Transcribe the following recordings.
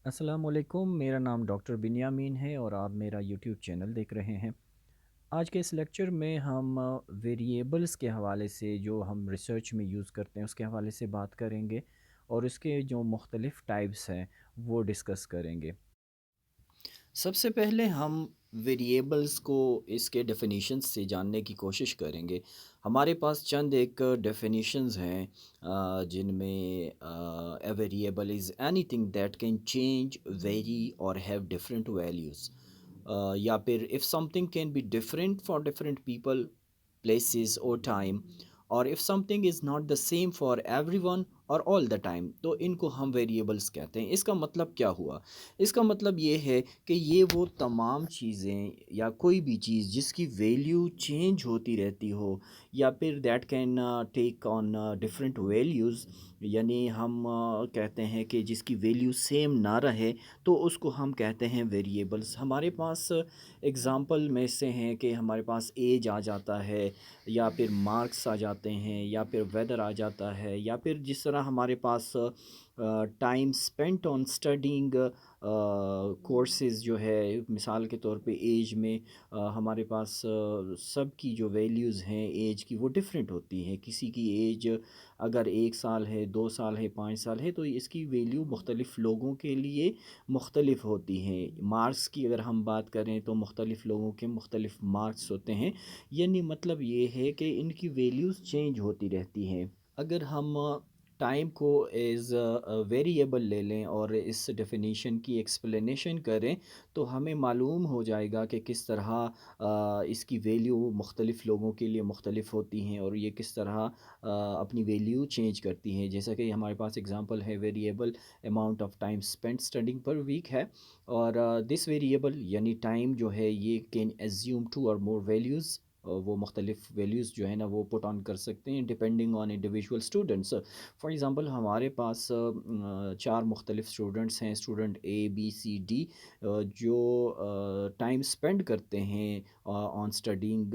अस्सलामुअलैकुम, मेरा नाम डॉक्टर बिन्यामीन है और आप मेरा यूट्यूब चैनल देख रहे हैं। आज के इस लेक्चर में हम वेरिएबल्स के हवाले से जो हम रिसर्च में यूज़ करते हैं उसके हवाले से बात करेंगे और उसके जो मुख्तलिफ़ टाइप्स हैं वो डिस्कस करेंगे। सबसे पहले हम वेरिएबल्स को इसके डेफिनेशंस से जानने की कोशिश करेंगे। हमारे पास चंद एक डेफिनेशंस हैं जिनमें a variable is anything that can change, very और हैव डिफरेंट वैल्यूज़। या फिर if something can be different for different people, places और टाइम, और if something is not the same for everyone और ऑल द टाइम, तो इनको हम variables कहते हैं। इसका मतलब क्या हुआ? इसका मतलब ये है कि ये वो तमाम चीज़ें या कोई भी चीज़ जिसकी वैल्यू चेंज होती रहती हो या फिर that can take on different values, यानी हम कहते हैं कि जिसकी वैल्यू सेम ना रहे तो उसको हम कहते हैं वेरिएबल्स। हमारे पास एग्ज़ाम्पल में से हैं कि हमारे पास एज आ जाता है या फिर मार्क्स आ जाते हैं या फिर वेदर आ जाता है या फिर जिस तरह हमारे पास time spent on studying courses जो है, मिसाल के तौर पे एज में हमारे पास सब की जो वैल्यूज़ हैं एज की वो डिफरेंट होती हैं। किसी की एज अगर 1 साल है, 2 साल है, 5 साल है, तो इसकी वैल्यू मुख्तलिफ़ लोगों के लिए मुख्तलिफ़ होती हैं। मार्क्स की अगर हम बात करें तो मुख्तलिफ़ लोगों के मुख्तलिफ़ मार्क्स होते हैं। यानी मतलब ये है कि इनकी वैल्यूज़ चेंज होती रहती हैं। अगर हम टाइम को एज़ वेरिएबल ले लें और इस डेफिनेशन की एक्सप्लेनेशन करें तो हमें मालूम हो जाएगा कि किस तरह इसकी वैल्यू मुख्तलिफ़ लोगों के लिए मुख्तलिफ़ होती हैं और ये किस तरह अपनी वैल्यू चेंज करती हैं। जैसा कि हमारे पास एग्ज़ाम्पल है, variable amount of time spent studying per week है, और दिस वेरिएबल यानी टाइम जो है ये कैन एज्यूम 2 और मोर वैल्यूज़। वो मुख्तलिफ़ वैल्यूज़ जो है ना वो पुट ऑन कर सकते हैं depending on individual students. For example हमारे पास 4 मुख्तलिफ़ स्टूडेंट्स हैं, student A, B, C, D, जो टाइम स्पेंड करते हैं ऑन स्टडिंग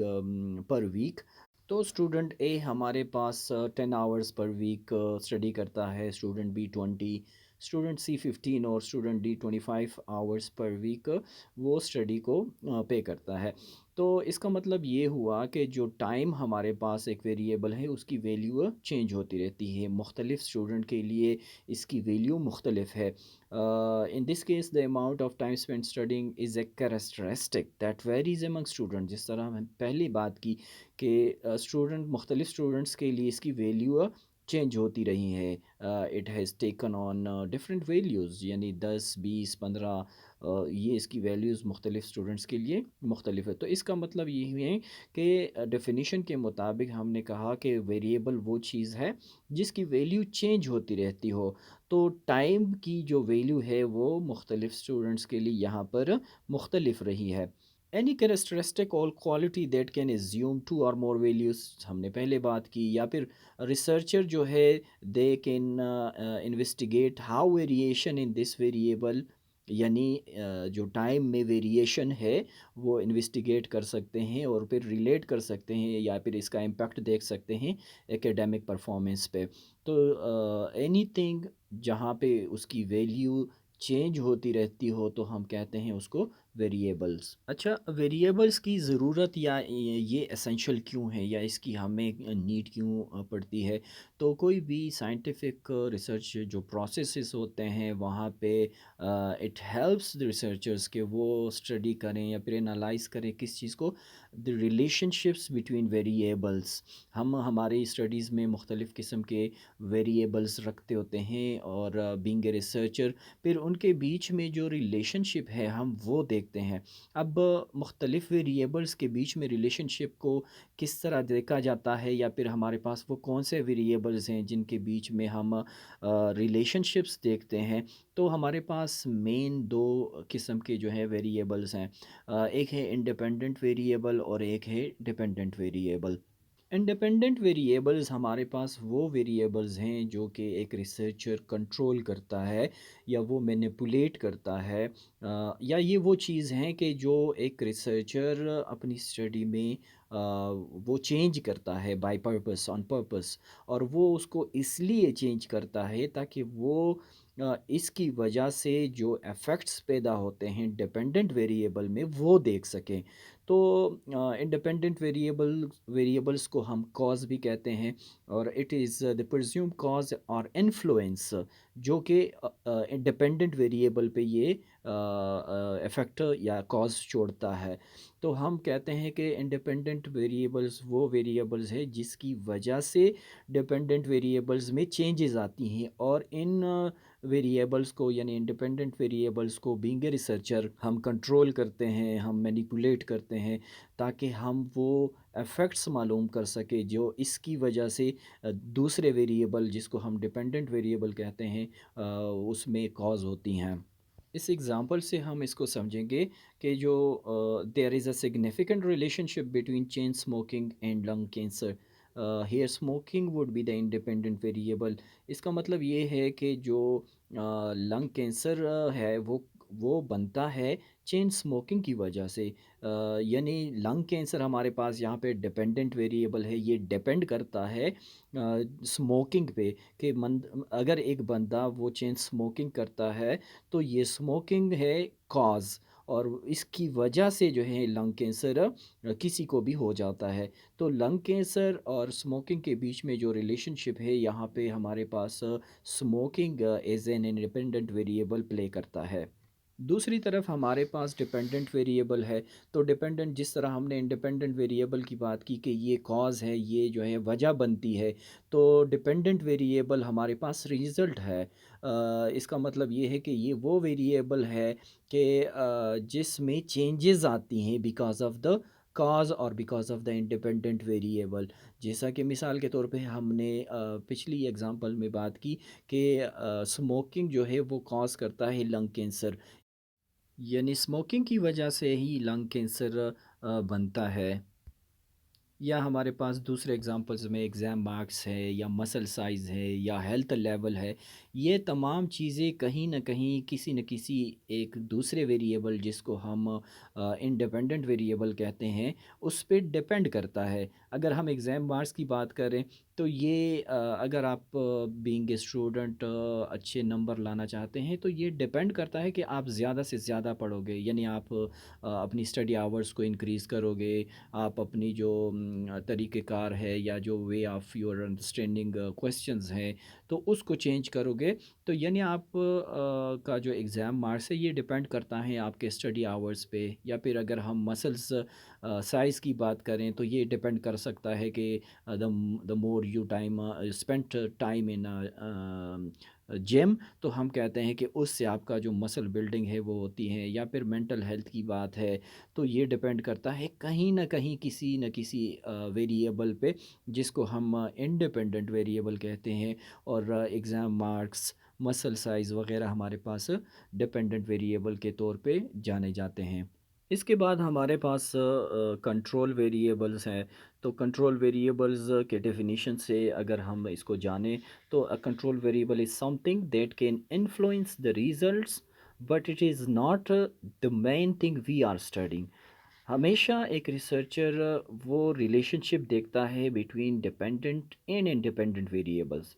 पर वीक। तो स्टूडेंट ए हमारे पास 10 आवर्स पर वीक स्टडी करता है, स्टूडेंट बी 20, स्टूडेंट सी 15 और student D 25 hours per week वो स्टडी को पे करता है। तो इसका मतलब ये हुआ कि जो टाइम हमारे पास एक वेरिएबल है उसकी वैल्यू चेंज होती रहती है। मुख्तलिफ़ स्टूडेंट के लिए इसकी वैल्यू मुख्तलिफ है। In this case the amount of time spend studying is a characteristic that varies among student. जिस तरह हमने पहली बात की कि स्टूडेंट मुख्तलिफ़ स्टूडेंट्स के लिए इसकी वैल्यू चेंज होती रही है। It has taken on different values, यानी 10, 20, 15, ये इसकी वैल्यूज़ मुख्तलिफ़ स्टूडेंट्स के लिए मुख्तलिफ है। तो इसका मतलब ये है कि डेफिनेशन के मुताबिक हमने कहा कि वेरिएबल वो चीज़ है जिसकी वैल्यू चेंज होती रहती हो। तो टाइम की जो वैल्यू है वो मुख्तलिफ़ स्टूडेंट्स के लिए यहाँ पर मुख्तलिफ रही है। एनी कैरेक्टरिस्टिक और क्वालिटी दैट कैन एज्यूम 2 और मोर वैल्यूज़, हमने पहले बात की। या फिर रिसर्चर जो है they can investigate how variation in this variable, यानी जो टाइम में वेरिएशन है वो इन्वेस्टिगेट कर सकते हैं और फिर रिलेट कर सकते हैं या फिर इसका इम्पैक्ट देख सकते हैं एकेडमिक परफॉर्मेंस पे। तो एनीथिंग जहाँ पे उसकी वैल्यू चेंज होती रहती हो तो हम कहते हैं उसको वेरिएबल्स। अच्छा, वेरिएबल्स की ज़रूरत या ये एसेंशियल क्यों है या इसकी हमें नीड क्यों पड़ती है? तो कोई भी साइंटिफिक रिसर्च जो प्रोसेसेस होते हैं वहाँ पे इट हेल्प्स द रिसर्चर्स कि वो स्टडी करें या फिर एनालाइज करें किस चीज़ को, द रिलेशनशिप्स बिटवीन वेरिएबल्स। हम हमारी स्टडीज़ में मुख्तलिफ़ किस्म के वेरिएबल्स रखते होते हैं और बीइंग ए रिसर्चर फिर उनके बीच में जो रिलेशनशिप है हम वो देखते हैं। अब मुख्तलिफ़ वेरिएबल्स के बीच में रिलेशनशिप को किस तरह देखा जाता है या फिर हमारे पास वो कौन से वेरिएबल्स हैं जिनके बीच में हम रिलेशनशिप्स देखते हैं। तो हमारे पास मेन 2 किस्म के जो है वेरिएबल्स हैं। एक है इंडिपेंडेंट वेरिएबल और एक है डिपेंडेंट वेरिएबल। इंडिपेंडेंट वेरिएबल्स हमारे पास वो वेरिएबल्स हैं जो कि एक रिसर्चर कंट्रोल करता है या वो मैनिपुलेट करता है, या ये वो चीज़ हैं कि जो एक रिसर्चर अपनी स्टडी में वो चेंज करता है बाय पर्पस, ऑन पर्पस, और वो उसको इसलिए चेंज करता है ताकि वो इसकी वजह से जो इफ़ेक्ट्स पैदा होते हैं डिपेंडेंट वेरिएबल में वो देख सकें। तो इंडिपेंडेंट वेरिएबल्स को हम कॉज़ भी कहते हैं, और it is the presumed cause और इन्फ्लुएंस जो कि डिपेंडेंट वेरिएबल पे ये इफ़ेक्ट या कॉज़ छोड़ता है। तो हम कहते हैं कि इंडिपेंडेंट वेरिएबल्स वो वेरिएबल्स है जिसकी वजह से डिपेंडेंट वेरिएबल्स में चेंजेस आती हैं, और इन वेरिएबल्स को यानी इंडिपेंडेंट वेरिएबल्स को बीइंग ए रिसर्चर हम कंट्रोल करते हैं, हम मैनिपुलेट करते हैं, ताकि हम वो इफ़ेक्ट्स मालूम कर सके जो इसकी वजह से दूसरे वेरिएबल जिसको हम डिपेंडेंट वेरिएबल कहते हैं उसमें कॉज होती हैं। इस एग्ज़ाम्पल से हम इसको समझेंगे कि जो there is a significant relationship between chain smoking and lung cancer. Here smoking would be the independent variable. इसका मतलब ये है कि जो लंग कैंसर है वो बनता है चेन स्मोकिंग की वजह से। यानी लंग कैंसर हमारे पास यहाँ पे डिपेंडेंट वेरिएबल है, ये डिपेंड करता है स्मोकिंग पे, कि अगर एक बंदा वो चेन स्मोकिंग करता है तो ये स्मोकिंग है कॉज, और इसकी वजह से जो है लंग कैंसर किसी को भी हो जाता है। तो लंग कैंसर और स्मोकिंग के बीच में जो रिलेशनशिप है यहाँ पे हमारे पास smoking as an independent variable play करता है। दूसरी तरफ हमारे पास डिपेंडेंट वेरिएबल है। तो डिपेंडेंट जिस तरह हमने इंडिपेंडेंट वेरिएबल की बात की कि ये कॉज है, ये जो है वजह बनती है, तो डिपेंडेंट वेरिएबल हमारे पास रिजल्ट है। इसका मतलब ये है कि ये वो वेरिएबल है कि जिसमें चेंजेस आती हैं बिकॉज ऑफ द कॉज और because of the independent variable. जैसा कि मिसाल के तौर पे हमने पिछली एग्जांपल में बात की कि स्मोकिंग जो है वो कॉज करता है लंग कैंसर, यानी स्मोकिंग की वजह से ही लंग कैंसर बनता है। या हमारे पास दूसरे एग्जांपल्स में एग्ज़ाम मार्क्स है, या मसल साइज़ है, या हेल्थ लेवल है। ये तमाम चीज़ें कहीं न कहीं किसी न किसी एक दूसरे वेरिएबल जिसको हम इंडिपेंडेंट वेरिएबल कहते हैं उस पे डिपेंड करता है। अगर हम एग्ज़ाम मार्क्स की बात करें तो ये अगर आप बीइंग ए स्टूडेंट अच्छे नंबर लाना चाहते हैं तो ये डिपेंड करता है कि आप ज़्यादा से ज़्यादा पढ़ोगे, यानी आप अपनी स्टडी आवर्स को इंक्रीज़ करोगे, आप अपनी जो तरीक़ेकार है या जो way of your understanding questions हैं तो उसको चेंज करोगे। तो यानी आप का जो एग्ज़ाम मार्क्स है ये डिपेंड करता है आपके स्टडी आवर्स पे। या फिर अगर हम मसल्स साइज़ की बात करें तो ये डिपेंड कर सकता है कि the more you time spent time in gym, तो हम कहते हैं कि उससे आपका जो मसल बिल्डिंग है वो होती है। या फिर मेंटल हेल्थ की बात है तो ये डिपेंड करता है कहीं न कहीं किसी न किसी वेरिएबल पे जिसको हम इंडिपेंडेंट वेरिएबल कहते हैं। और एग्ज़ाम मार्क्स, मसल साइज़ वग़ैरह हमारे पास डिपेंडेंट वेरिएबल के तौर पे जाने जाते हैं। इसके बाद हमारे पास कंट्रोल वेरिएबल्स हैं। तो कंट्रोल वेरिएबल्स के डेफिनेशन से अगर हम इसको जानें तो a control variable is something that can influence the results but it is not the main thing we are studying. हमेशा एक रिसर्चर वो रिलेशनशिप देखता है between dependent and independent variables.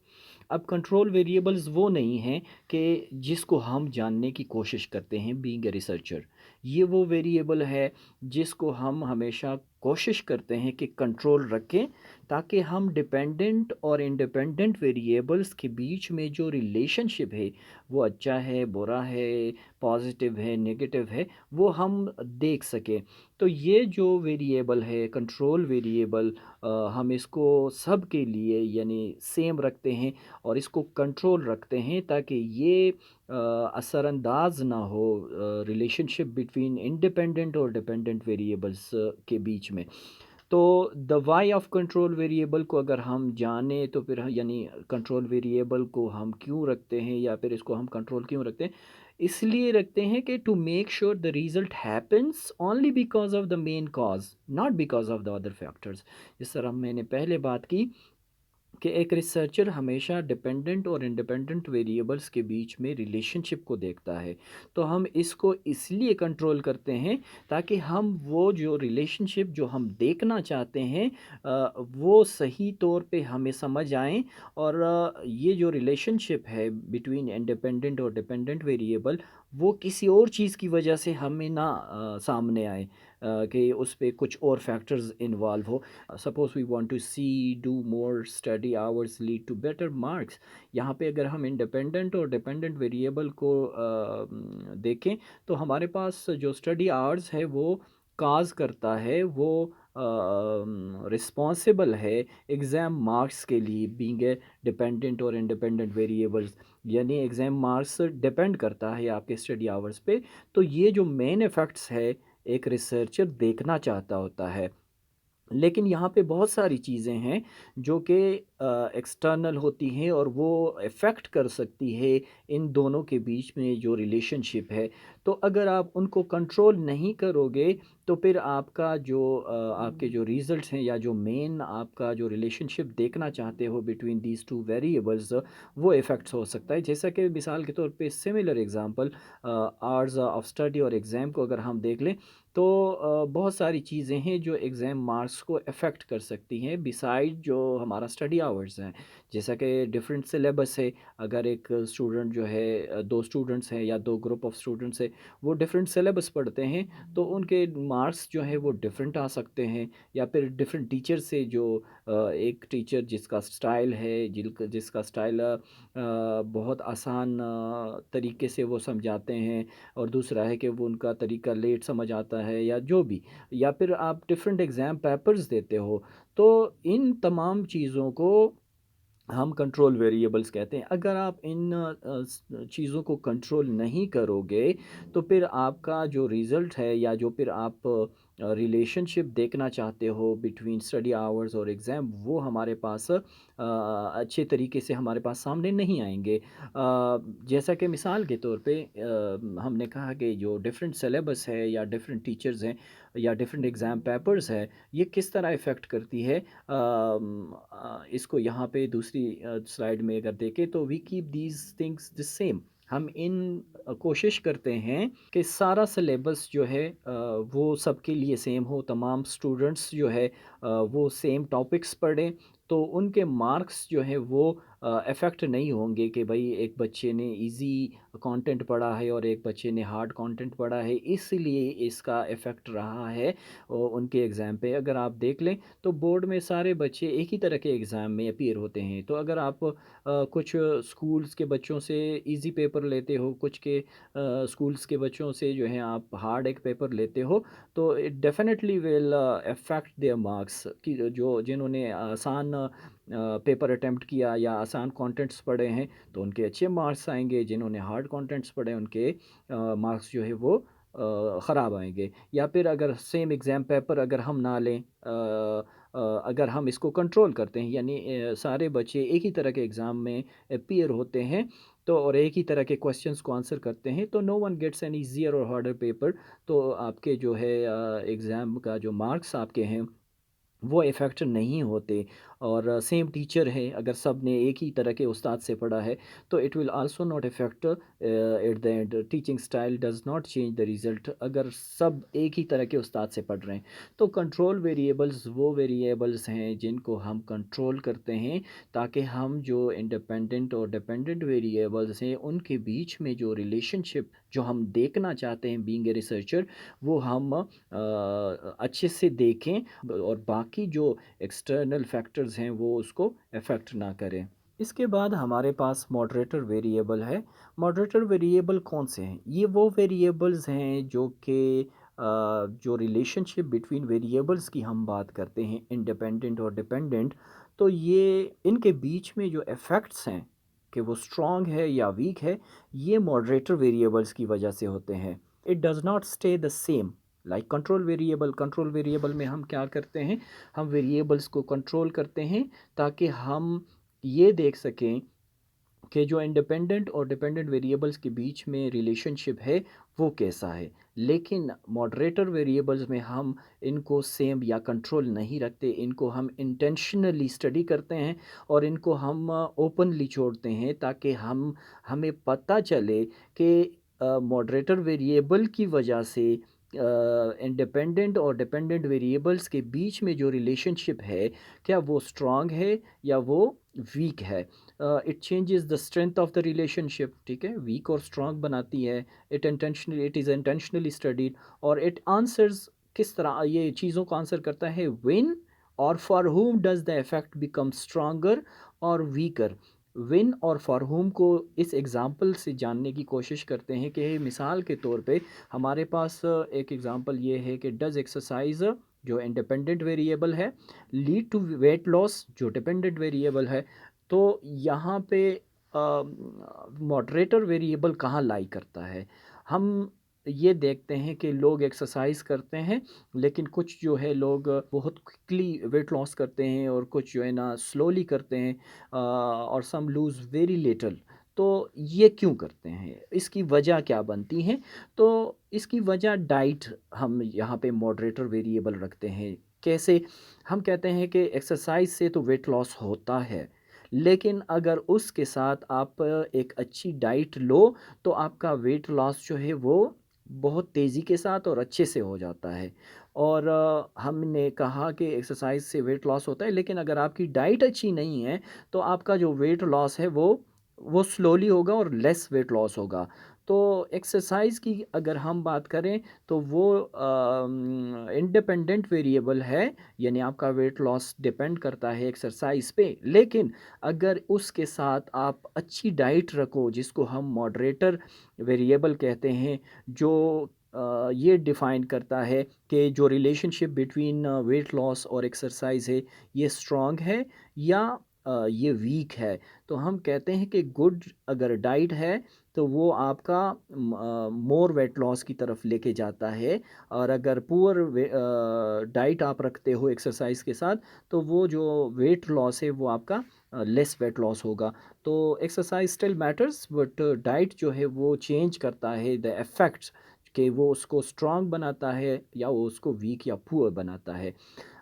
अब कंट्रोल वेरिएबल्स वो नहीं हैं कि जिसको हम जानने की कोशिश करते हैं बीइंग ए रिसर्चर। ये वो वेरिएबल है जिसको हम हमेशा कोशिश करते हैं कि कंट्रोल रखें, ताकि हम डिपेंडेंट और इंडिपेंडेंट वेरिएबल्स के बीच में जो रिलेशनशिप है वो अच्छा है, बुरा है, पॉजिटिव है, नेगेटिव है, वो हम देख सकें। तो ये जो वेरिएबल है कंट्रोल वेरिएबल, हम इसको सब के लिए यानी सेम रखते हैं और इसको कंट्रोल रखते हैं ताकि ये असरअंदाज ना हो रिलेशनशिप बिटवीन इंडिपेंडेंट और डिपेंडेंट वेरिएबल्स के बीच में। तो the why of control variable को अगर हम जानें तो फिर यानी कंट्रोल वेरिएबल को हम क्यों रखते हैं या फिर इसको हम कंट्रोल क्यों रखते हैं, इसलिए रखते हैं कि to make sure the result happens only because of the main cause, not because of the other factors. जिस तरह मैंने पहले बात की कि एक रिसर्चर हमेशा डिपेंडेंट और इंडिपेंडेंट वेरिएबल्स के बीच में रिलेशनशिप को देखता है। तो हम इसको इसलिए कंट्रोल करते हैं ताकि हम वो जो रिलेशनशिप जो हम देखना चाहते हैं वो सही तौर पे हमें समझ आए, और ये जो रिलेशनशिप है बिटवीन इंडिपेंडेंट और डिपेंडेंट वेरिएबल वो किसी और चीज़ की वजह से हमें ना सामने आए, कि उस पे कुछ और फैक्टर्स इन्वॉल्व हो। Suppose we want to see do more study hours lead to better marks. यहाँ पे अगर हम इंडिपेंडेंट और डिपेंडेंट वेरिएबल को देखें तो हमारे पास जो स्टडी आवर्स है वो काज करता है, वो रिस्पॉन्सिबल है एग्ज़ाम मार्क्स के लिए, बीइंग ए डिपेंडेंट और इंडिपेंडेंट वेरिएबल्स। यानी एग्ज़ाम मार्क्स डिपेंड करता है आपके स्टडी आवर्स पे। तो ये जो मेन इफ़ेक्ट्स है एक रिसर्चर देखना चाहता होता है। लेकिन यहाँ पे बहुत सारी चीज़ें हैं जो कि एक्सटर्नल होती हैं और वो इफ़ेक्ट कर सकती है इन दोनों के बीच में जो रिलेशनशिप है। तो अगर आप उनको कंट्रोल नहीं करोगे तो फिर आपका जो आपके जो रिज़ल्ट्स हैं या जो मेन आपका जो रिलेशनशिप देखना चाहते हो बिटवीन दीज़ टू वेरिएबल्स वो इफ़ेक्ट्स हो सकता है। जैसा कि मिसाल के तौर पे similar example hours of study और एग्ज़ाम को अगर हम देख लें तो बहुत सारी चीज़ें हैं जो एग्ज़ाम मार्क्स को अफ़ेक्ट कर सकती हैं बिसाइड जो हमारा स्टडी आवर्स हैं। जैसा कि डिफरेंट सिलेबस है, अगर एक स्टूडेंट जो है दो स्टूडेंट्स हैं या दो ग्रुप ऑफ स्टूडेंट्स हैं, वो डिफरेंट सिलेबस पढ़ते हैं तो उनके मार्क्स जो है वो डिफरेंट आ सकते हैं। या फिर डिफरेंट टीचर से जो एक टीचर जिसका स्टाइल है जिसका स्टाइल बहुत आसान तरीके से वो समझाते हैं, और दूसरा है कि वो उनका तरीका लेट समझ आता है या जो भी, या फिर आप डिफरेंट एग्ज़ाम पेपर्स देते हो। तो इन तमाम चीज़ों को हम कंट्रोल वेरिएबल्स कहते हैं। अगर आप इन चीज़ों को कंट्रोल नहीं करोगे तो फिर आपका जो रिज़ल्ट है या जो फिर आप रिलेशनशिप देखना चाहते हो बिटवीन स्टडी आवर्स और एग्ज़ाम वो हमारे पास अच्छे तरीके से हमारे पास सामने नहीं आएँगे। जैसा कि मिसाल के तौर पे हमने कहा कि जो डिफरेंट सिलेबस है या डिफरेंट टीचर्स हैं या डिफरेंट एग्ज़ाम पेपर्स है, ये किस तरह इफ़ेक्ट करती है। इसको यहाँ पे दूसरी स्लाइड में अगर देखें तो we keep these things the same. हम इन कोशिश करते हैं कि सारा सिलेबस जो है वो सबके लिए सेम हो, तमाम स्टूडेंट्स जो है वो सेम टॉपिक्स पढ़ें, तो उनके मार्क्स जो है वो अफेक्ट नहीं होंगे कि भाई एक बच्चे ने इजी कंटेंट पढ़ा है और एक बच्चे ने हार्ड कंटेंट पढ़ा है इसलिए इसका इफ़ेक्ट रहा है उनके एग्ज़ाम पे। अगर आप देख लें तो बोर्ड में सारे बच्चे एक ही तरह के एग्ज़ाम में अपीयर होते हैं। तो अगर आप कुछ स्कूल्स के बच्चों से इजी पेपर लेते हो, कुछ के स्कूल्स के बच्चों से जो है आप हार्ड एक पेपर लेते हो, तो it definitely will affect there marks, कि जो जिन्होंने आसान पेपर अटेम्प्ट किया या आसान कंटेंट्स पढ़े हैं तो उनके अच्छे मार्क्स आएंगे, जिन्होंने हार्ड कंटेंट्स पढ़े उनके मार्क्स जो है वो ख़राब आएंगे। या फिर अगर सेम एग्ज़ाम पेपर अगर हम ना लें, अगर हम इसको कंट्रोल करते हैं यानी सारे बच्चे एक ही तरह के एग्ज़ाम में अपीयर होते हैं तो और एक ही तरह के क्वेश्चंस को आंसर करते हैं, तो no one gets an easier और हार्डर पेपर। तो आपके जो है एग्ज़ाम का जो मार्क्स आपके हैं वो इफ़ेक्ट नहीं होते। और सेम टीचर है, अगर सब ने एक ही तरह के उस्ताद से पढ़ा है तो it will also not effect at the end. Teaching style does not change the result अगर सब एक ही तरह के उस्ताद से पढ़ रहे हैं। तो कंट्रोल वेरिएबल्स वो वेरिएबल्स हैं जिनको हम कंट्रोल करते हैं ताकि हम जो इंडिपेंडेंट और डिपेंडेंट वेरिएबल्स हैं उनके बीच में जो रिलेशनशिप जो हम देखना चाहते हैं बीइंग ए रिसर्चर वो हम अच्छे से देखें और बाकी जो एक्सटर्नल फैक्टर्स हैं वो उसको अफेक्ट ना करें। इसके बाद हमारे पास मॉडरेटर वेरिएबल है। मॉडरेटर वेरिएबल कौन से हैं? ये वो वेरिएबल्स हैं जो कि जो रिलेशनशिप बिटवीन वेरिएबल्स की हम बात करते हैं इंडिपेंडेंट और डिपेंडेंट, तो ये इनके बीच में जो इफ़ेक्ट्स हैं कि वो स्ट्रॉन्ग है या वीक है, ये मॉडरेटर वेरिएबल्स की वजह से होते हैं। It does not stay the same like control variable. Control variable में हम क्या करते हैं, हम वेरिएबल्स को कंट्रोल करते हैं ताकि हम ये देख सकें कि जो इंडिपेंडेंट और डिपेंडेंट वेरिएबल्स के बीच में रिलेशनशिप है वो कैसा है। लेकिन मॉडरेटर वेरिएबल्स में हम इनको सेम या कंट्रोल नहीं रखते, इनको हम इंटेंशनली स्टडी करते हैं और इनको हम ओपनली छोड़ते हैं ताकि हमें पता चले कि मॉडरेटर वेरिएबल की वजह से इंडिपेंडेंट और डिपेंडेंट वेरिएबल्स के बीच में जो रिलेशनशिप है क्या वो स्ट्रांग है या वो वीक है। It changes the strength of the relationship, ठीक है, वीक और स्ट्रांग बनाती है। इट इज़ इंटेंशनली स्टडीड और इट आंसर्स किस तरह ये चीज़ों को आंसर करता है, व्हेन और for whom does the effect become stronger और वीकर। विन और फॉर whom को इस एग्जांपल से जानने की कोशिश करते हैं कि मिसाल के तौर पे हमारे पास एक एग्जांपल ये है कि डज एक्सरसाइज जो इंडिपेंडेंट वेरिएबल है लीड टू वेट लॉस जो डिपेंडेंट वेरिएबल है। तो यहाँ पे मॉडरेटर वेरिएबल कहाँ लाई करता है। हम ये देखते हैं कि लोग एक्सरसाइज करते हैं लेकिन कुछ जो है लोग बहुत क्विकली वेट लॉस करते हैं और कुछ जो है ना स्लोली करते हैं और सम लूज़ वेरी लिटल। तो ये क्यों करते हैं, इसकी वजह क्या बनती है। तो इसकी वजह डाइट हम यहाँ पे मॉडरेटर वेरिएबल रखते हैं। कैसे, हम कहते हैं कि एक्सरसाइज से तो वेट लॉस होता है लेकिन अगर उसके साथ आप एक अच्छी डाइट लो तो आपका वेट लॉस जो है वो बहुत तेज़ी के साथ और अच्छे से हो जाता है। और हमने कहा कि एक्सरसाइज से वेट लॉस होता है लेकिन अगर आपकी डाइट अच्छी नहीं है तो आपका जो वेट लॉस है वो स्लोली होगा और लेस वेट लॉस होगा। तो एक्सरसाइज की अगर हम बात करें तो वो इंडिपेंडेंट वेरिएबल है, यानी आपका वेट लॉस डिपेंड करता है एक्सरसाइज पे। लेकिन अगर उसके साथ आप अच्छी डाइट रखो जिसको हम मॉडरेटर वेरिएबल कहते हैं, जो ये डिफ़ाइन करता है कि जो रिलेशनशिप बिटवीन वेट लॉस और एक्सरसाइज है ये स्ट्रॉन्ग है या ये वीक है। तो हम कहते हैं कि गुड अगर डाइट है तो वो आपका मोर वेट लॉस की तरफ लेके जाता है और अगर पुअर डाइट आप रखते हो एक्सरसाइज के साथ तो वो जो वेट लॉस है वो आपका लेस वेट लॉस होगा। तो exercise still matters but diet जो है वो चेंज करता है द इफ़ेक्ट्स कि वो उसको स्ट्रांग बनाता है या वो उसको वीक या पुअर बनाता है।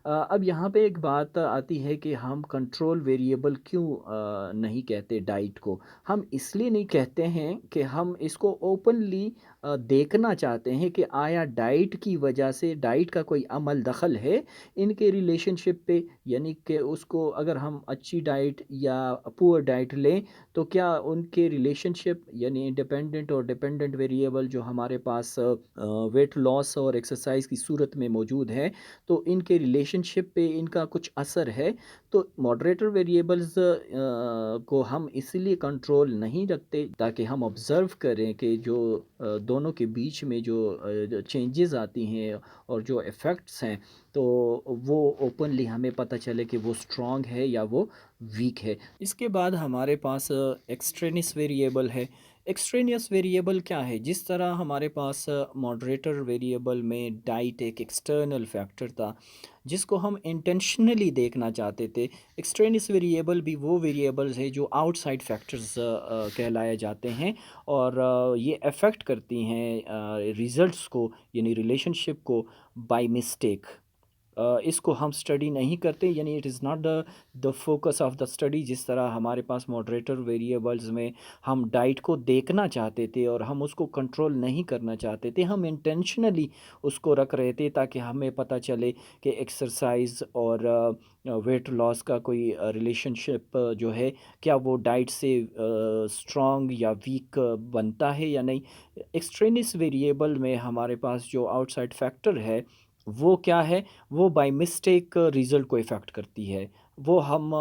अब यहाँ पे एक बात आती है कि हम कंट्रोल वेरिएबल क्यों नहीं कहते डाइट को। हम इसलिए नहीं कहते हैं कि हम इसको ओपनली देखना चाहते हैं कि आया डाइट की वजह से डाइट का कोई अमल दखल है इनके रिलेशनशिप पे, यानी कि उसको अगर हम अच्छी डाइट या पुअर डाइट लें तो क्या उनके रिलेशनशिप यानी इंडिपेंडेंट और डिपेंडेंट वेरिएबल जो हमारे पास वेट लॉस और एक्सरसाइज की सूरत में मौजूद है तो इनके रिलेशनशिप पे इनका कुछ असर है। तो मॉडरेटर वेरिएबल्स को हम इसलिए कंट्रोल नहीं रखते ताकि हम ऑब्ज़र्व करें कि जो दोनों के बीच में जो चेंजेस आती हैं और जो इफ़ेक्ट्स हैं तो वो ओपनली हमें पता चले कि वो स्ट्रॉन्ग है या वो वीक है। इसके बाद हमारे पास एक्सट्रेनियस वेरिएबल है। एक्सट्रेनियस वेरिएबल क्या है, जिस तरह हमारे पास मॉडरेटर वेरिएबल में डाइट एक एक्सटर्नल फैक्टर था जिसको हम इंटेंशनली देखना चाहते थे। एक्सट्रेनियस वेरिएबल भी वो वेरिएबल्स है जो आउटसाइड फैक्टर्स कहलाए जाते हैं और ये अफेक्ट करती हैं रिजल्ट्स को यानी रिलेशनशिप को बाय मिस्टेक। इसको हम स्टडी नहीं करते, यानी it is not the focus of the study. जिस तरह हमारे पास मॉडरेटर वेरिएबल्स में हम डाइट को देखना चाहते थे और हम उसको कंट्रोल नहीं करना चाहते थे, हम इंटेंशनली उसको रख रहे थे ताकि हमें पता चले कि एक्सरसाइज और वेट लॉस का कोई रिलेशनशिप जो है क्या वो डाइट से स्ट्रॉन्ग या वीक बनता है या नहीं। एक्सट्रेनियस वेरिएबल में हमारे पास जो आउटसाइड फैक्टर है वो क्या है, वो बाय मिस्टेक रिज़ल्ट को इफ़ेक्ट करती है। वो हम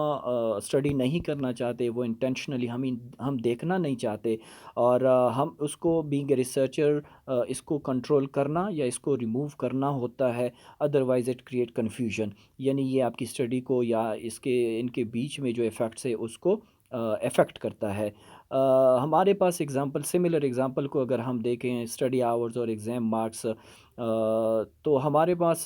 स्टडी नहीं करना चाहते, वो इंटेंशनली हम देखना नहीं चाहते और हम उसको बीइंग ए रिसर्चर इसको कंट्रोल करना या इसको रिमूव करना होता है, अदरवाइज़ इट क्रिएट कन्फ्यूजन। यानी ये आपकी स्टडी को या इसके इनके बीच में जो इफ़ेक्ट्स है उसको अफेक्ट करता है। हमारे पास एग्ज़ाम्पल सिमिलर एग्ज़ाम्पल को अगर हम देखें स्टडी आवर्स और एग्ज़ाम मार्क्स, तो हमारे पास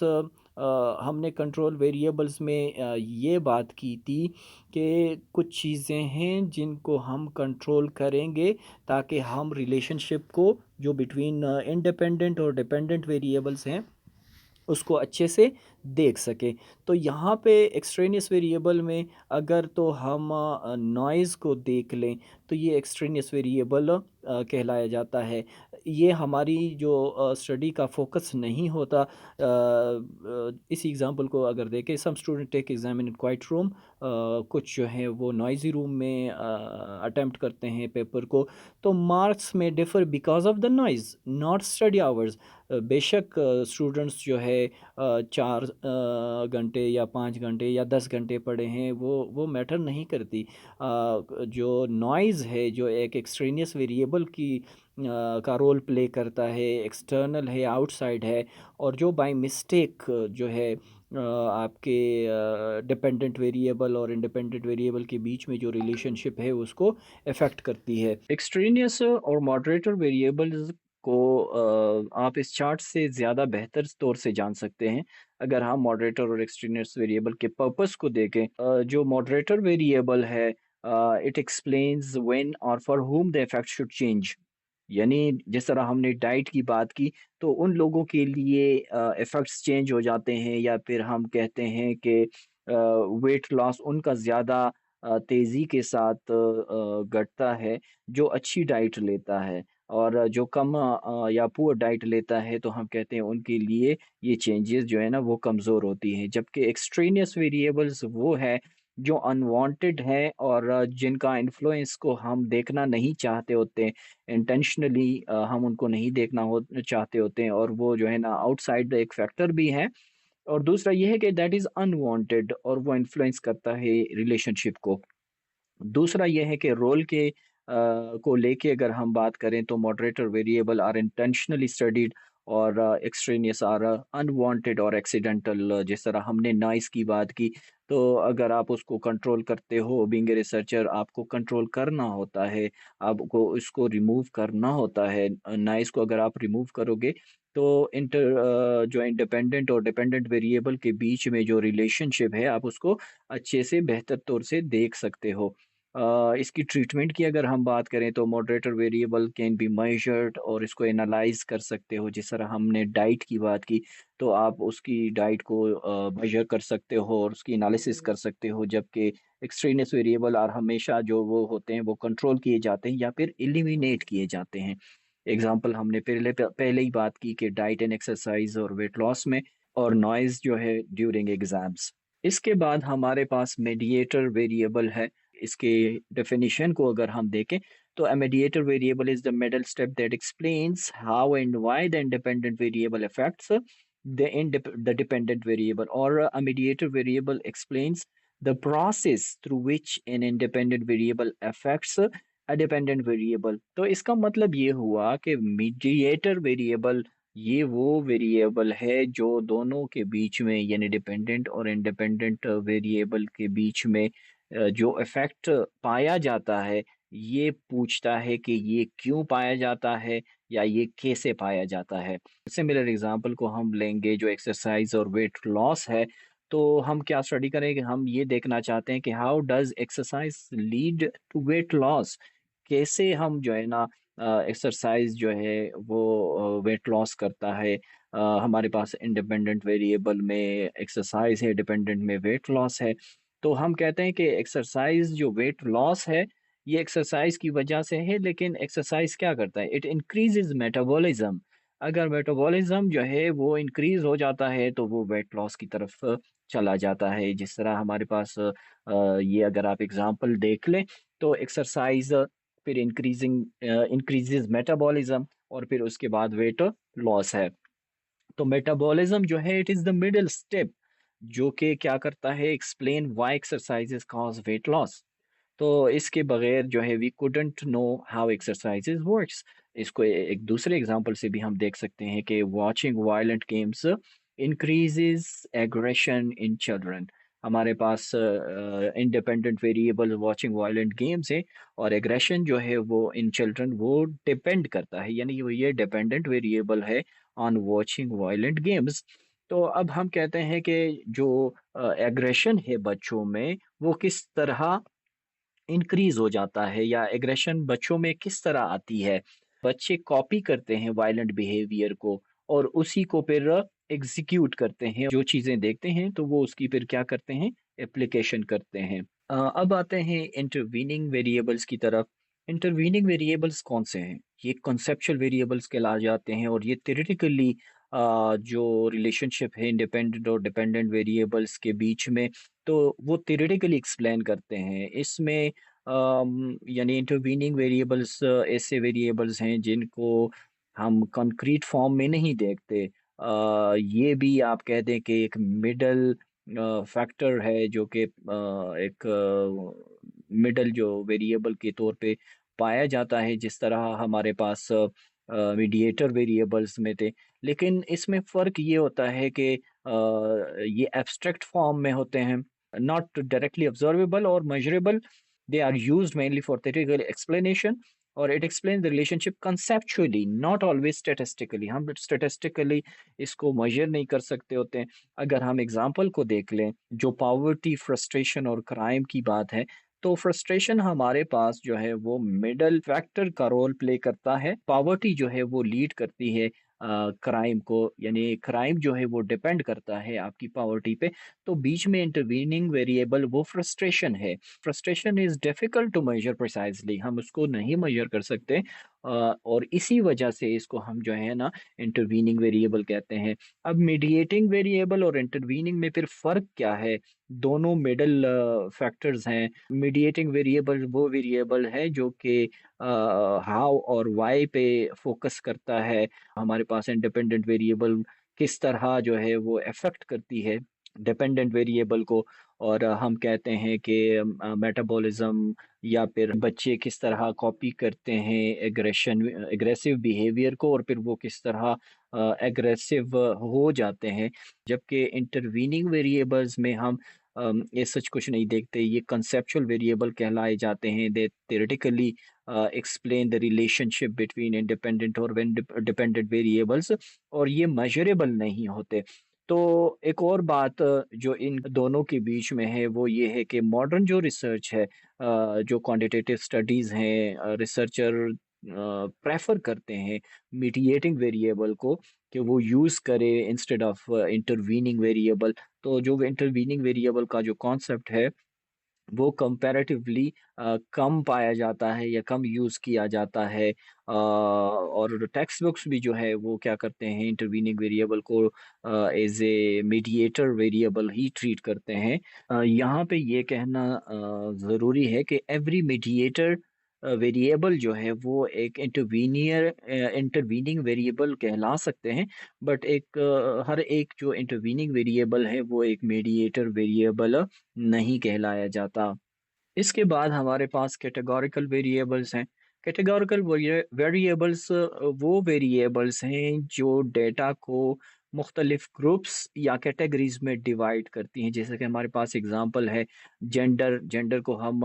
हमने कंट्रोल वेरिएबल्स में ये बात की थी कि कुछ चीज़ें हैं जिनको हम कंट्रोल करेंगे ताकि हम रिलेशनशिप को जो बिटवीन इंडिपेंडेंट और डिपेंडेंट वेरिएबल्स हैं उसको अच्छे से देख सकें। तो यहाँ पे एक्सट्रेनियस वेरिएबल में अगर तो हम नॉइज़ को देख लें तो ये एक्सट्रेनियस वेरिएबल कहलाया जाता है। ये हमारी जो स्टडी का फ़ोकस नहीं होता। इस एग्ज़ाम्पल को अगर देखें, some student take exam in quiet room, कुछ जो है वो नॉइज़ी रूम में अटेम्प्ट करते हैं पेपर को, तो मार्क्स में differ because of the noise, not study hours. बेशक स्टूडेंट्स जो है 4 घंटे या 5 घंटे या 10 घंटे पढ़े हैं, वो मैटर नहीं करती। जो नॉइज़ है, जो एक एक्सट्रेनियस वेरिएबल का रोल प्ले करता है, एक्सटर्नल है, आउटसाइड है, और जो बाय मिस्टेक जो है आपके डिपेंडेंट वेरिएबल और इंडिपेंडेंट वेरिएबल के बीच में जो रिलेशनशिप है उसको अफेक्ट करती है। एक्सट्रेनियस और मॉडरेटर वेरिएबल्स को आप इस चार्ट से ज़्यादा बेहतर तौर से जान सकते हैं अगर हम मॉडरेटर और एक्सट्रेनियस वेरिएबल के पर्पस को देखें। जो मॉडरेटर वेरिएबल है, इट एक्सप्लेन्स व्हेन और for व्हॉम the effect should change. यानी जिस तरह हमने डाइट की बात की, तो उन लोगों के लिए इफ़ेक्ट्स चेंज हो जाते हैं, या फिर हम कहते हैं कि वेट लॉस उनका ज़्यादा तेज़ी के साथ घटता है, जो अच्छी डाइट लेता है। और जो कम या पुअर डाइट लेता है, तो हम कहते हैं उनके लिए ये चेंजेज़ जो है ना वो कमज़ोर होती हैं। जबकि एक्सट्रेनियस वेरिएबल्स वो है जो अनवांटेड है, और जिनका इन्फ्लुएंस को हम देखना नहीं चाहते होते, इंटेंशनली हम उनको नहीं देखना हो चाहते होते हैं, और वो जो है ना आउटसाइड एक फैक्टर भी है। और दूसरा ये है कि दैट इज़ अनवांटेड, और वो इन्फ्लुएंस करता है रिलेशनशिप को। दूसरा ये है कि रोल के को लेके अगर हम बात करें, तो moderator variable are intentionally studied, और एक्सट्रेनियस आर अनवांटेड और एक्सीडेंटल। जिस तरह हमने नॉइस की बात की, तो अगर आप उसको कंट्रोल करते हो, बीइंग ए रिसर्चर आपको कंट्रोल करना होता है, आपको इसको रिमूव करना होता है। नॉइस को अगर आप रिमूव करोगे, तो जो इंडिपेंडेंट और डिपेंडेंट वेरिएबल के बीच में जो रिलेशनशिप है, आप उसको अच्छे से बेहतर तौर से देख सकते हो। इसकी ट्रीटमेंट की अगर हम बात करें, तो moderator variable can be measured, और इसको एनालाइज कर सकते हो। जिस तरह हमने डाइट की बात की, तो आप उसकी डाइट को मेजर कर सकते हो और उसकी एनालिसिस कर सकते हो। जबकि एक्सट्रेनियस वेरिएबल और हमेशा जो वो होते हैं वो कंट्रोल किए जाते हैं या फिर एलिमिनेट किए जाते हैं। एग्जाम्पल हमने पहले ही बात की कि डाइट एंड एक्सरसाइज और वेट लॉस में, और नॉइज़ जो है ड्यूरिंग एग्ज़ाम्स। इसके बाद हमारे पास मीडिएटर वेरिएबल है। इसके डेफिनिशन को अगर हम देखें, तो a mediator variable is the middle step that explains how and why the independent variable affects the dependent variable, और a mediator variable explains the process through which an independent variable affects a dependent variable। तो इसका मतलब ये हुआ कि mediator variable ये वो variable है जो दोनों के बीच में, यानी डिपेंडेंट और इंडिपेंडेंट वेरिएबल के बीच में जो इफेक्ट पाया जाता है, ये पूछता है कि ये क्यों पाया जाता है या ये कैसे पाया जाता है। सिमिलर एग्जांपल को हम लेंगे, जो एक्सरसाइज और वेट लॉस है, तो हम क्या स्टडी करेंगे, हम ये देखना चाहते हैं कि how does exercise lead to weight loss. कैसे हम जो है ना एक्सरसाइज जो है वो वेट लॉस करता है। हमारे पास इंडिपेंडेंट वेरिएबल में एक्सरसाइज है, डिपेंडेंट में वेट लॉस है। तो हम कहते हैं कि एक्सरसाइज जो वेट लॉस है, ये एक्सरसाइज की वजह से है, लेकिन एक्सरसाइज क्या करता है, इट इंक्रीजेज मेटाबॉलिज्म। अगर मेटाबॉलिज्म जो है वो इंक्रीज हो जाता है, तो वो वेट लॉस की तरफ चला जाता है। जिस तरह हमारे पास ये अगर आप एग्जांपल देख लें, तो एक्सरसाइज फिर इंक्रीजेज मेटाबॉलिज्म, और फिर उसके बाद वेट लॉस है। तो मेटाबॉलिज्म जो है it is the middle step, जो कि क्या करता है, explain why exercises cause weight loss. तो इसके बगैर जो है we couldn't know how exercises works. इसको एक दूसरे एग्जांपल से भी हम देख सकते हैं कि watching violent games increases aggression in children. हमारे पास independent variable watching violent games है, और एग्रेशन जो है वो इन चिल्ड्रन वो डिपेंड करता है, यानी वो ये डिपेंडेंट वेरिएबल है ऑन वॉचिंग वायलेंट गेम्स। तो अब हम कहते हैं कि जो एग्रेशन है बच्चों में, वो किस तरह इंक्रीज़ हो जाता है या एग्रेशन बच्चों में किस तरह आती है। बच्चे कॉपी करते हैं वायलेंट बिहेवियर को और उसी को फिर एग्ज़ीक्यूट करते हैं। जो चीज़ें देखते हैं तो वो उसकी फिर क्या करते हैं, एप्लीकेशन करते हैं। अब आते हैं इंटरवीनिंग वेरिएबल्स की तरफ। इंटरवीनिंग वेरिएबल्स कौन से हैं? ये कॉन्सेप्चुअल वेरिएबल्स कहलाए जाते हैं और ये थ्योरेटिकली जो रिलेशनशिप है इंडिपेंडेंट और डिपेंडेंट वेरिएबल्स के बीच में, तो वो थ्योरेटिकली एक्सप्लेन करते हैं। इसमें यानी इंटरवीनिंग वेरिएबल्स ऐसे वेरिएबल्स हैं जिनको हम कंक्रीट फॉर्म में नहीं देखते। ये भी आप कह दें कि एक मिडल फैक्टर है जो कि एक मिडल जो वेरिएबल के तौर पे पाया जाता है, जिस तरह हमारे पास मीडिएटर वेरिएबल्स में थे। लेकिन इसमें फ़र्क ये होता है कि ये एब्स्ट्रैक्ट फॉर्म में होते हैं, not directly observable or measurable. They are used mainly for theoretical explanation और it explains the relationship conceptually, not always statistically. हम statistically इसको measure नहीं कर सकते होते हैं। अगर हम एग्जाम्पल को देख लें, जो पॉवर्टी, फ्रस्ट्रेशन और क्राइम की बात है, तो फ्रस्ट्रेशन हमारे पास जो है वो मिडल फैक्टर का रोल प्ले करता है। पॉवर्टी जो है वो लीड करती है क्राइम को, यानी क्राइम जो है वो डिपेंड करता है आपकी पॉवर्टी पे। तो बीच में इंटरवीनिंग वेरिएबल वो फ्रस्ट्रेशन है। Frustration is difficult to measure precisely, हम उसको नहीं मेजर कर सकते और इसी वजह से इसको हम जो है ना इंटरवीनिंग वेरिएबल कहते हैं। अब मीडिएटिंग वेरिएबल और इंटरवीनिंग में फिर फ़र्क क्या है? दोनों मिडल फैक्टर्स हैं। मीडिएटिंग वेरिएबल वो वेरिएबल है जो कि हाउ और व्हाई पे फ़ोकस करता है। हमारे पास इंडिपेंडेंट वेरिएबल किस तरह जो है वो अफ़ेक्ट करती है डिपेंडेंट वेरिएबल को, और हम कहते हैं कि मेटाबॉलिज्म या फिर बच्चे किस तरह कॉपी करते हैं एग्रेसिव बिहेवियर को और फिर वो किस तरह एग्रेसिव हो जाते हैं। जबकि इंटरवीनिंग वेरिएबल्स में हम ये सच कुछ नहीं देखते, ये कंसेप्चुअल वेरिएबल कहलाए जाते हैं। They theoretically explain the relationship between independent और डिपेंडेंट वेरिएबल्स और ये मेजरेबल नहीं होते। तो एक और बात जो इन दोनों के बीच में है वो ये है कि मॉडर्न जो रिसर्च है, जो क्वांटिटेटिव स्टडीज़ हैं, रिसर्चर प्रेफर करते हैं मीडिएटिंग वेरिएबल को कि वो यूज़ करे इंस्टेड ऑफ इंटरवीनिंग वेरिएबल। तो जो इंटरवीनिंग वेरिएबल का जो कॉन्सेप्ट है वो कंपैरेटिवली कम पाया जाता है या कम यूज़ किया जाता है, और टेक्स्ट बुक्स भी जो है वो क्या करते हैं, इंटरवीनिंग वेरिएबल को एज ए मीडिएटर वेरिएबल ही ट्रीट करते हैं। यहाँ पे ये कहना ज़रूरी है कि एवरी मीडिएटर वेरिएबल जो है वो एक इंटरवीनिंग वेरिएबल कहला सकते हैं, बट हर एक जो इंटरवीनिंग वेरिएबल है वो एक मीडिएटर वेरिएबल नहीं कहलाया जाता। इसके बाद हमारे पास कैटेगोरिकल वेरिएबल्स हैं। कैटेगोरिकल वेरिएबल्स वो वेरिएबल्स हैं जो डेटा को मुख्तलिफ ग्रुप्स या कैटेगरीज में डिवाइड करती हैं। जैसे कि हमारे पास एग्जांपल है जेंडर। जेंडर को हम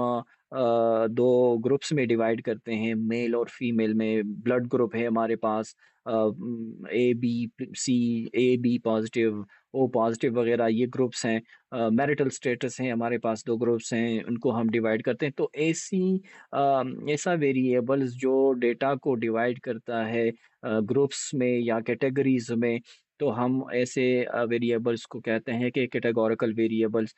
दो ग्रुप्स में डिवाइड करते हैं, मेल और फीमेल में। ब्लड ग्रुप है हमारे पास A B C, A B positive, O positive वगैरह, ये ग्रुप्स हैं। मैरिटल स्टेटस हैं हमारे पास, 2 ग्रुप्स हैं, उनको हम डिवाइड करते हैं। तो ऐसा वेरिएबल्स जो डेटा को डिवाइड करता है ग्रुप्स में या कैटेगरीज़ में, तो हम ऐसे वेरिएबल्स को कहते हैं कि कैटेगोरिकल वेरिएबल्स।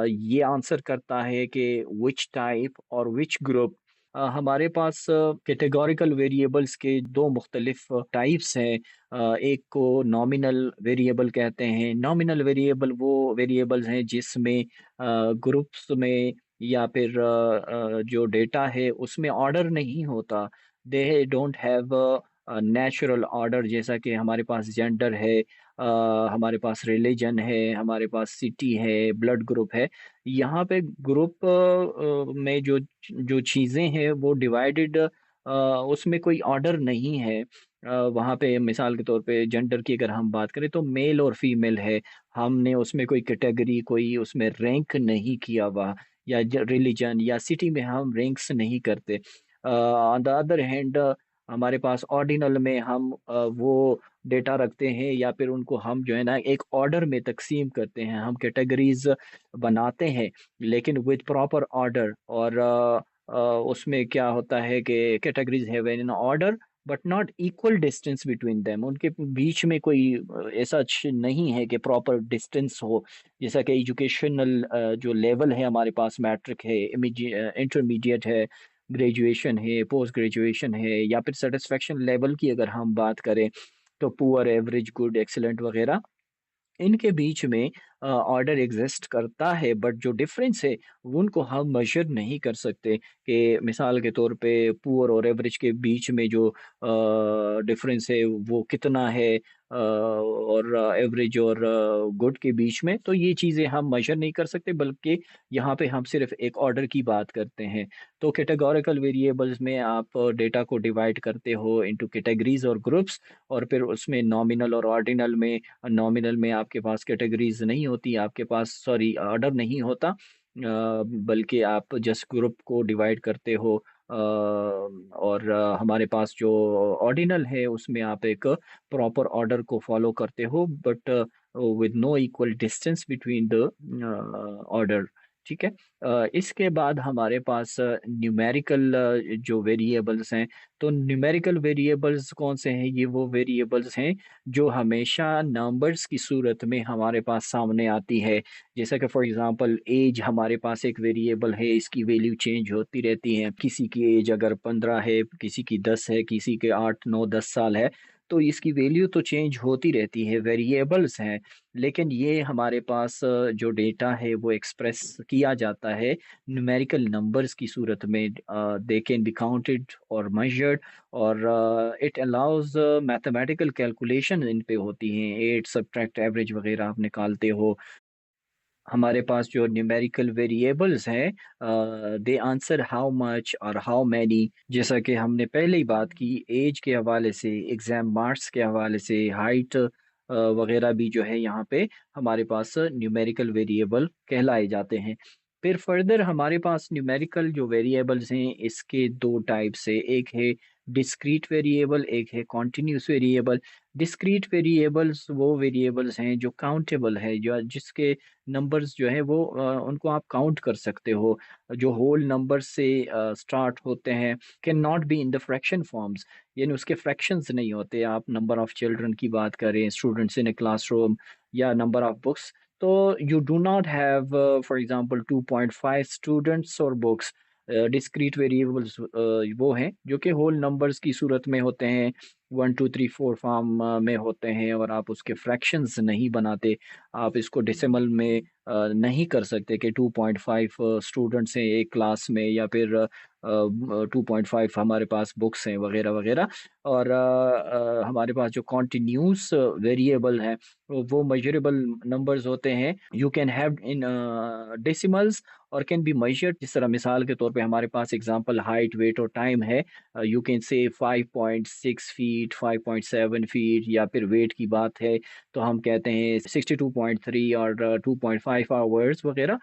ये आंसर करता है कि व्हिच टाइप और व्हिच ग्रुप। हमारे पास कैटेगोरिकल वेरिएबल्स के 2 मुख्तलिफ टाइप्स हैं। एक को नॉमिनल वेरिएबल कहते हैं। नॉमिनल वेरिएबल वो वेरिएबल्स हैं जिसमें ग्रुप्स में या फिर जो डेटा है उसमें ऑर्डर नहीं होता। They don't have natural order, जैसा कि हमारे पास जेंडर है, हमारे पास रिलीजन है, हमारे पास सिटी है, ब्लड ग्रुप है। यहाँ पे ग्रुप में जो जो चीज़ें हैं वो डिवाइडेड, उसमें कोई ऑर्डर नहीं है। वहाँ पे मिसाल के तौर पे जेंडर की अगर हम बात करें तो मेल और फीमेल है। हमने उसमें कोई कैटेगरी, कोई उसमें रैंक नहीं किया हुआ, या रिलीजन या सिटी में हम रैंक्स नहीं करते। ऑन द अदर हैंड हमारे पास ऑर्डिनल में हम वो डेटा रखते हैं या फिर उनको हम जो है ना एक ऑर्डर में तकसीम करते हैं, हम कैटेगरीज बनाते हैं लेकिन विद प्रॉपर ऑर्डर। और उसमें क्या होता है कि categories have in order but not equal distance between them, उनके बीच में कोई ऐसा नहीं है कि प्रॉपर डिस्टेंस हो। जैसा कि एजुकेशनल जो लेवल है हमारे पास, मैट्रिक है, इंटरमीडिएट है, ग्रेजुएशन है, पोस्ट ग्रेजुएशन है, या फिर सेटिस्फेक्शन लेवल की अगर हम बात करें तो पुअर, एवरेज, गुड, एक्सीलेंट वगैरह, इनके बीच में ऑर्डर एग्जिस्ट करता है। बट जो डिफरेंस है वो उनको हम मेजर नहीं कर सकते कि मिसाल के तौर पे पुअर और एवरेज के बीच में जो डिफरेंस है वो कितना है, और एवरेज और गुड के बीच में, तो ये चीज़ें हम मेजर नहीं कर सकते, बल्कि यहाँ पे हम सिर्फ एक ऑर्डर की बात करते हैं। तो कैटेगोरिकल वेरिएबल्स में आप डेटा को डिवाइड करते हो इनटू कैटेगरीज और ग्रुप्स, और फिर उसमें नॉमिनल और ऑर्डिनल में, नॉमिनल में आपके पास कैटेगरीज नहीं होती, आपके पास सॉरी ऑर्डर नहीं होता, बल्कि आप जस्ट ग्रुप को डिवाइड करते हो। और हमारे पास जो ऑर्डिनल है उसमें आप एक प्रॉपर ऑर्डर को फॉलो करते हो, but with no equal distance between the order. ठीक है। इसके बाद हमारे पास न्यूमेरिकल जो वेरिएबल्स हैं। तो न्यूमेरिकल वेरिएबल्स कौन से हैं? ये वो वेरिएबल्स हैं जो हमेशा नंबर्स की सूरत में हमारे पास सामने आती है। जैसा कि फॉर एग्जांपल एज हमारे पास एक वेरिएबल है, इसकी वैल्यू चेंज होती रहती है। किसी की एज अगर 15 है, किसी की 10 है, किसी के 8 9 10 साल है, तो इसकी वैल्यू तो चेंज होती रहती है, वेरिएबल्स हैं। लेकिन ये हमारे पास जो डेटा है वो एक्सप्रेस किया जाता है न्यूमेरिकल नंबर्स की सूरत में। दे कैन बी काउंटेड और मेजर्ड, और it allows mathematical calculation in पे होती हैं, एड सब्ट्रैक्ट एवरेज वगैरह आप निकालते हो। हमारे पास जो न्यूमेरिकल वेरिएबल्स हैं, दे आंसर हाउ मच और हाउ मैनी, जैसा कि हमने पहले ही बात की, एज के हवाले से, एग्जाम मार्क्स के हवाले से, हाइट वगैरह भी जो है यहाँ पे हमारे पास न्यूमेरिकल वेरिएबल कहलाए जाते हैं। फिर फर्दर हमारे पास न्यूमेरिकल जो वेरिएबल्स हैं इसके दो टाइप्स है, एक है डिस्क्रीट वेरिएबल, एक है कॉन्टिन्यूस वेरिएबल। डिस्क्रीट वेरिएबल्स वो वेरिएबल्स हैं जो काउंटेबल है, जो जिसके नंबर्स जो है वो उनको आप काउंट कर सकते हो, जो होल नंबर से स्टार्ट होते हैं, can not be in the fraction forms, यानी उसके फ्रैक्शंस नहीं होते। आप नंबर ऑफ चिल्ड्रन की बात करें, स्टूडेंट्स इन ए क्लासरूम, या नंबर ऑफ बुक्स, तो you do not have for example 2.5 students और बुक्स। डिस्क्रीट वेरिएबल्स वो हैं जो कि होल नंबर्स की सूरत में होते हैं, 1 2 3 4 फॉर्म में होते हैं, और आप उसके फ्रैक्शंस नहीं बनाते। आप इसको डेसिमल में नहीं कर सकते कि 2.5 स्टूडेंट्स हैं एक क्लास में, या फिर 2.5 हमारे पास बुक्स हैं वगैरह वगैरह। और हमारे पास जो कॉन्टिन्यूस वेरिएबल है वो मेजरेबल नंबर्स होते हैं, you can have in decimals और कैन बी मेजर्ड। जिस तरह मिसाल के तौर पे हमारे पास एग्जांपल हाइट, वेट और टाइम है, you can say 5.6 feet, 5.7 feet, या फिर वेट की बात है तो हम कहते हैं 62.3 और 2.5 आवर्स वगैरह।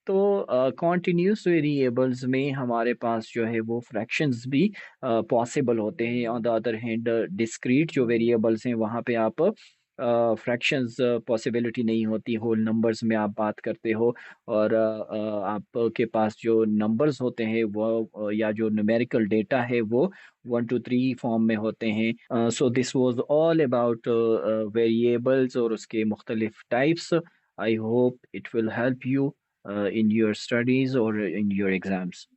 तो कॉन्टिन्यूस वेरिएबल्स में हमारे पास जो है वो फ्रैक्शंस भी पॉसिबल होते हैं। On the other hand discrete जो वेरिएबल्स हैं वहाँ पे आप फ्रैक्शंस पॉसिबिलिटी नहीं होती, होल नंबर्स में आप बात करते हो। और आपके पास जो नंबर्स होते हैं वो या जो न्यूमेरिकल डेटा है वो 1 2 3 फॉर्म में होते हैं। So this was all about variables और उसके मुख्तलिफ types. I hope it will help you in your studies or in your exams.